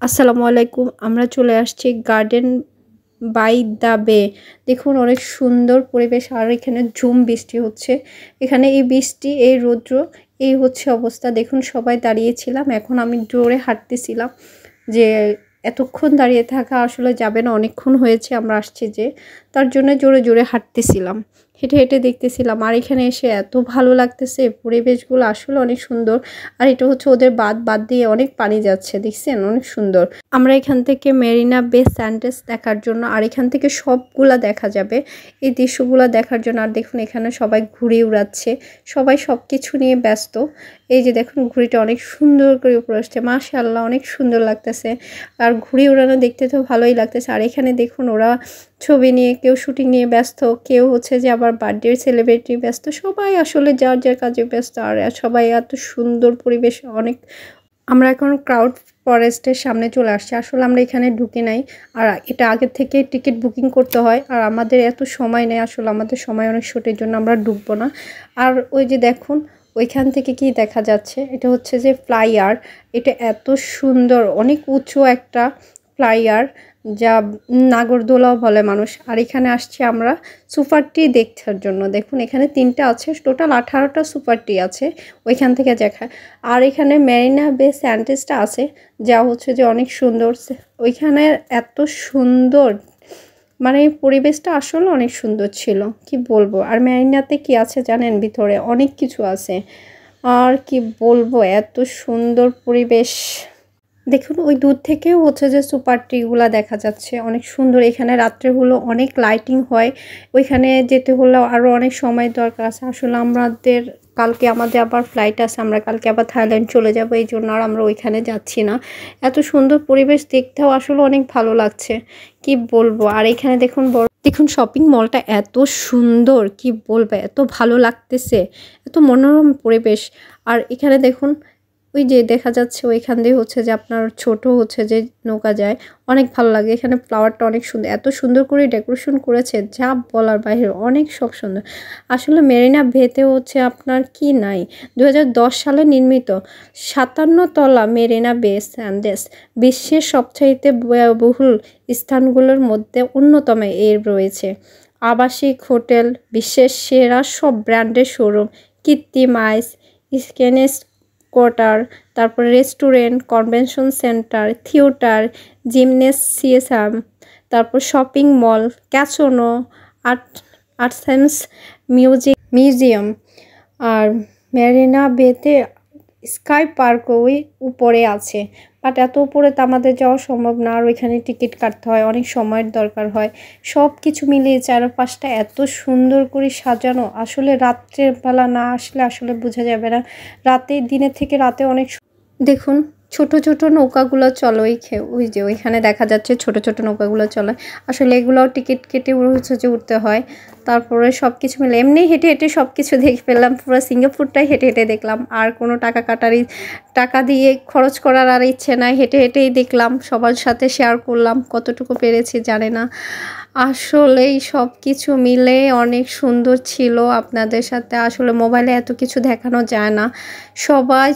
আসসালামু আলাইকুম। আমরা চলে আসছি গার্ডেন বাই দ্য বে। দেখুন অনেক সুন্দর পরিবেশ আর এখানে ঝুম বৃষ্টি হচ্ছে। এখানে এই বৃষ্টি, এই রৌদ্র, এই হচ্ছে অবস্থা। দেখুন সবাই দাঁড়িয়েছিলাম। এখন আমি জোরে হাঁটতেছিলাম যে এতক্ষণ দাঁড়িয়ে থাকা আসলে যাবে না, অনেকক্ষণ হয়েছে আমরা আসছি যে, তার জন্য জোরে জোরে হাঁটতেছিলাম, হেঁটে হেঁটে দেখতেছিলাম। আর এখানে এসে এত ভালো লাগতেছে, পরিবেশগুলো আসলে অনেক সুন্দর। আর এটা হচ্ছে ওদের বাঁধ দিয়ে অনেক পানি যাচ্ছে, দেখছেন অনেক সুন্দর। আমরা এখান থেকে মেরিনা বে স্যান্ডস দেখার জন্য, আর এখান থেকে সবগুলা দেখা যাবে এই দৃশ্যগুলা দেখার জন্য। আর দেখুন এখানে সবাই ঘুড়ি উড়াচ্ছে, সবাই সব কিছু নিয়ে ব্যস্ত। এই যে দেখুন ঘুড়িটা অনেক সুন্দর করে উপরে আসছে, মাশাআল্লাহ অনেক সুন্দর লাগতেছে। আর ঘুড়ি উড়ানো দেখতে তো ভালোই লাগতেছে। আর এখানে দেখুন ওরা ছবি নিয়ে, কেউ শুটিং নিয়ে ব্যস্ত, কেউ হচ্ছে যে আবার বার্থডে সেলিব্রেটি ব্যস্ত, সবাই আসলে যার যার কাজে ব্যস্ত। আর সবাই এত সুন্দর পরিবেশ অনেক। আমরা এখন ক্রাউড ফরেস্টের সামনে চলে আসছি। আসলে আমরা এখানে ঢুকে নাই, আর এটা আগের থেকে টিকিট বুকিং করতে হয়। আর আমাদের এত সময় নেই, আসলে আমাদের সময় অনেক শর্টের জন্য আমরা ঢুকবো না। আর ওই যে দেখুন ওইখান থেকে কি দেখা যাচ্ছে, এটা হচ্ছে যে ফ্লাইয়ার। এটা এত সুন্দর, অনেক উঁচু একটা ফ্লাইয়ার, যা নাগরদোলাও বলে মানুষ। আর এখানে আসছি আমরা সুপারটি দেখার জন্য। দেখুন এখানে 3টা আছে, টোটাল 18টা সুপারটি আছে ওইখান থেকে দেখায়। আর এখানে মেরিনা বে স্যান্ডসটা আছে, যা হচ্ছে যে অনেক সুন্দর। ওইখানে এত সুন্দর, মানে পরিবেশটা আসলে অনেক সুন্দর ছিল, কি বলবো। আর মেরিনাতে কি আছে জানেন, ভিতরে অনেক কিছু আছে। আর কি বলবো, এত সুন্দর পরিবেশ। দেখুন ওই দূর থেকেও হচ্ছে যে সুপার ট্রিগুলা দেখা যাচ্ছে, অনেক সুন্দর। এখানে রাত্রে হলো অনেক লাইটিং হয়, ওইখানে যেতে হলেও আরও অনেক সময় দরকার আছে। আসলে আমাদের আবার ফ্লাইট আছে, আমরা কালকে আবার থাইল্যান্ড চলে যাব, এই জন্য আর আমরা ওইখানে যাচ্ছি না। এত সুন্দর পরিবেশ দেখতেও আসলে অনেক ভালো লাগছে, কি বলবো। আর এখানে দেখুন শপিং মলটা এত সুন্দর, কি বলবো, এত ভালো লাগতেছে, এত মনোরম পরিবেশ। আর এখানে দেখুন ওই যে দেখা যাচ্ছে ওইখান দিয়ে হচ্ছে যে আপনার ছোট হচ্ছে যে নৌকা যায়, অনেক ভালো লাগে। এখানে ফ্লাওয়ারটা অনেক সুন্দর, এত সুন্দর করে ডেকোরেশন করেছে যা বলার বাইরে, অনেক সব সুন্দর। আসলে মেরিনা বেতে হচ্ছে আপনার কি নাই, 2010 সালে নির্মিত 57 তলা মেরিনা বে স্যান্ডস বিশ্বের সবচাইতে ব্যয়বহুল স্থানগুলোর মধ্যে অন্যতম এর রয়েছে আবাসিক হোটেল, বিশ্বের সেরা সব ব্র্যান্ডের শোরুম, কৃত্রিম আইস স্কেনেস কোয়ার্টার, তারপরে restaurant, convention centre, theatre, gymnasium, তারপর shopping mall, casino, art artscience museum. আর মেরিনা বেতে স্কাই পার্ক ওই উপরে আছে, বাট এত উপরে তো আমাদের যাওয়া সম্ভব না। আর ওইখানে টিকিট কাটতে হয়, অনেক সময়ের দরকার হয়। সব কিছু মিলিয়ে চারপাশটা এত সুন্দর করে সাজানো, আসলে রাত্রের বেলা না আসলে আসলে বোঝা যাবে না। দিনের থেকে রাতে অনেক দেখুন ছোট ছোট নৌকাগুলো চলে, ওই যে ওইখানে দেখা যাচ্ছে ছোট ছোট নৌকাগুলো চলে। আসলে এগুলোও টিকিট কেটে হচ্ছে যে উঠতে হয়। তারপরে সব কিছু মিলে এমনি হেঁটে হেঁটে সব কিছু দেখে ফেললাম, পুরো সিঙ্গাপুরটাই হেঁটে হেঁটে দেখলাম। আর কোনো টাকা দিয়ে খরচ করার আর ইচ্ছে নাই, হেঁটে হেঁটেই দেখলাম, সবার সাথে শেয়ার করলাম, কতটুকু পেরেছি জানি না। আসলেই সব কিছু মিলে অনেক সুন্দর ছিল। আপনাদের সাথে আসলে মোবাইলে এত কিছু দেখানো যায় না, সবাই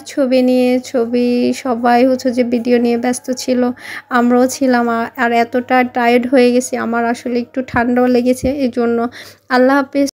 সবাই হচ্ছে যে ভিডিও নিয়ে ব্যস্ত ছিল, আমরাও ছিলাম। আর এতটা টায়ার্ড হয়ে গেছি, আমার আসলে একটু ঠান্ডাও লেগেছে, এই জন্য। আল্লাহ হাফেজ।